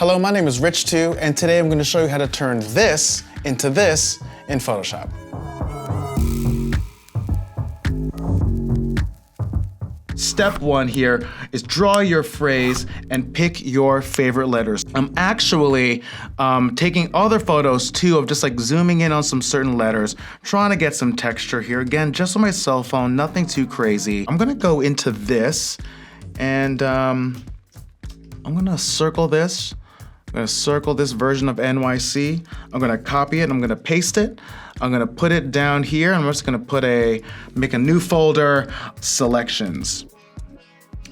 Hello, my name is Rich2, and today I'm going to show you how to turn this into this in Photoshop. Step one here is draw your phrase and pick your favorite letters. I'm actually taking other photos too of just like zooming in on some certain letters, trying to get some texture here. Again, just on my cell phone, nothing too crazy. I'm gonna go into this and I'm gonna circle this. I'm gonna circle this version of NYC. I'm gonna copy it, I'm gonna paste it. I'm gonna put it down here. I'm just gonna make a new folder, selections.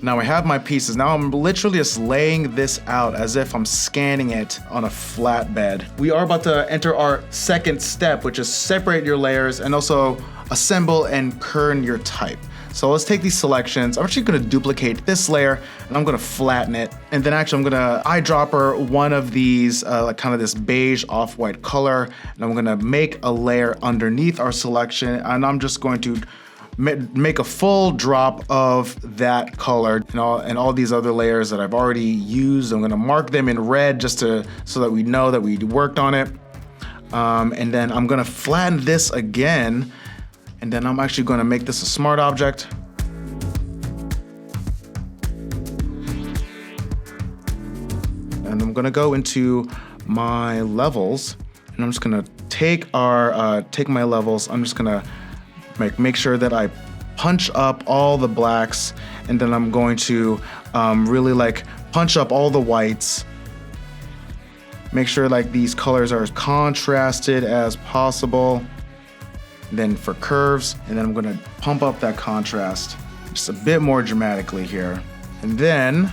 Now I have my pieces. Now I'm literally just laying this out as if I'm scanning it on a flatbed. We are about to enter our second step, which is separate your layers and also assemble and kern your type. So let's take these selections. I'm actually gonna duplicate this layer and I'm gonna flatten it. And then actually I'm gonna eyedropper one of these, like kind of this beige off-white color. And I'm gonna make a layer underneath our selection. And I'm just going to make a full drop of that color and all these other layers that I've already used. I'm gonna mark them in red just so that we know that we worked on it. And then I'm gonna flatten this again. And then I'm actually gonna make this a smart object. And I'm gonna go into my levels and I'm just gonna take my levels. I'm just gonna make sure that I punch up all the blacks, and then I'm going to really like punch up all the whites. Make sure like these colors are as contrasted as possible. Then for curves, and then I'm gonna pump up that contrast just a bit more dramatically here. And then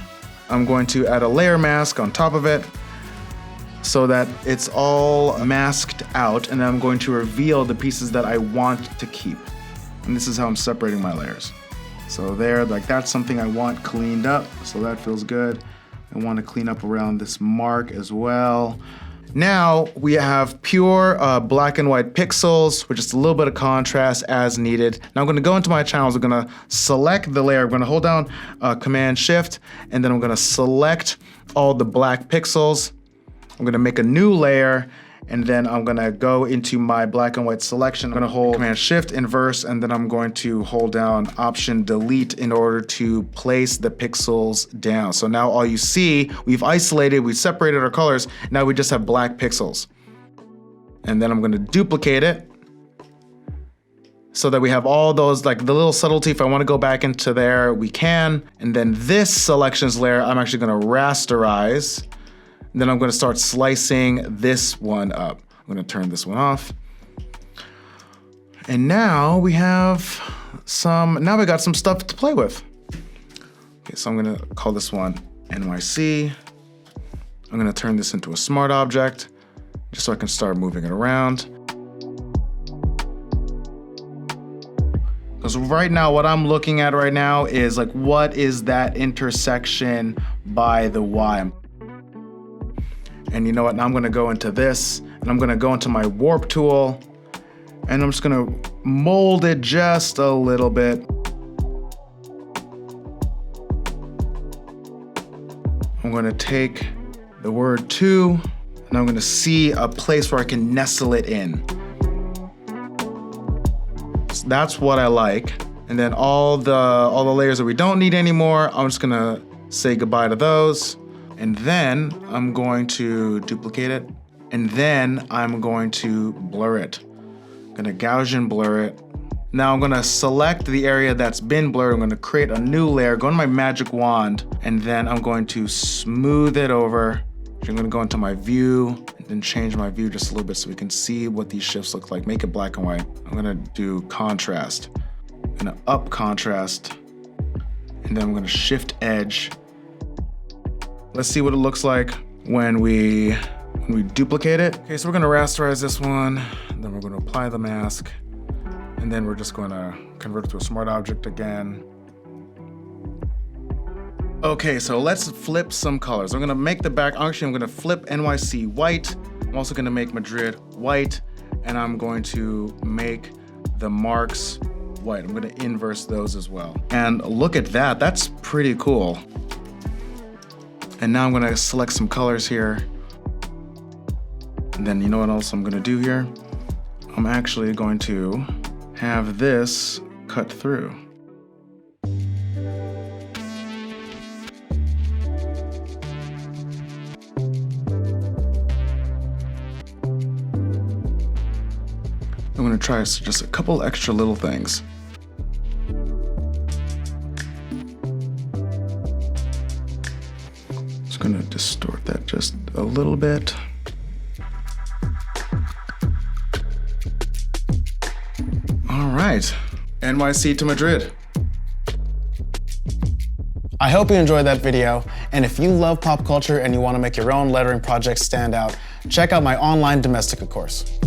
I'm going to add a layer mask on top of it so that it's all masked out, and then I'm going to reveal the pieces that I want to keep. And this is how I'm separating my layers. So there, like that's something I want cleaned up, so that feels good. I want to clean up around this mark as well. Now we have pure black and white pixels with just a little bit of contrast as needed. Now I'm gonna go into my channels, I'm gonna select the layer, I'm gonna hold down Command Shift, and then I'm gonna select all the black pixels. I'm gonna make a new layer, and then I'm gonna go into my black and white selection. I'm gonna hold Command Shift inverse, and then I'm going to hold down Option Delete in order to place the pixels down. So now all you see, we've isolated, we've separated our colors, now we just have black pixels. And then I'm gonna duplicate it so that we have all those, like the little subtlety. If I wanna go back into there, we can. And then this selections layer, I'm actually gonna rasterize. Then I'm gonna start slicing this one up. I'm gonna turn this one off. And now we got some stuff to play with. Okay, so I'm gonna call this one NYC. I'm gonna turn this into a smart object just so I can start moving it around. Because right now, what I'm looking at right now is like, what is that intersection by the Y? And you know what, now I'm gonna go into this, and I'm gonna go into my warp tool, and I'm just gonna mold it just a little bit. I'm gonna take the word to, and I'm gonna see a place where I can nestle it in. So that's what I like. And then all the layers that we don't need anymore, I'm just gonna say goodbye to those. And then I'm going to duplicate it, and then I'm going to blur it. I'm gonna Gaussian blur it. Now I'm gonna select the area that's been blurred. I'm gonna create a new layer, go to my magic wand, and then I'm going to smooth it over. I'm gonna go into my view, and then change my view just a little bit so we can see what these shifts look like. Make it black and white. I'm gonna do contrast. I'm gonna up contrast, and then I'm gonna shift edge. Let's see what it looks like when we duplicate it. Okay, so we're gonna rasterize this one, and then we're gonna apply the mask, and then we're just gonna convert it to a smart object again. Okay, so let's flip some colors. I'm gonna make the back, actually I'm gonna flip NYC white. I'm also gonna make Madrid white, and I'm going to make the marks white. I'm gonna inverse those as well. And look at that, that's pretty cool. And now I'm gonna select some colors here. And then you know what else I'm gonna do here? I'm actually going to have this cut through. I'm gonna try just a couple extra little things. Just gonna distort that just a little bit. All right, NYC to Madrid. I hope you enjoyed that video, and if you love pop culture and you want to make your own lettering projects stand out, check out my online Domestika course.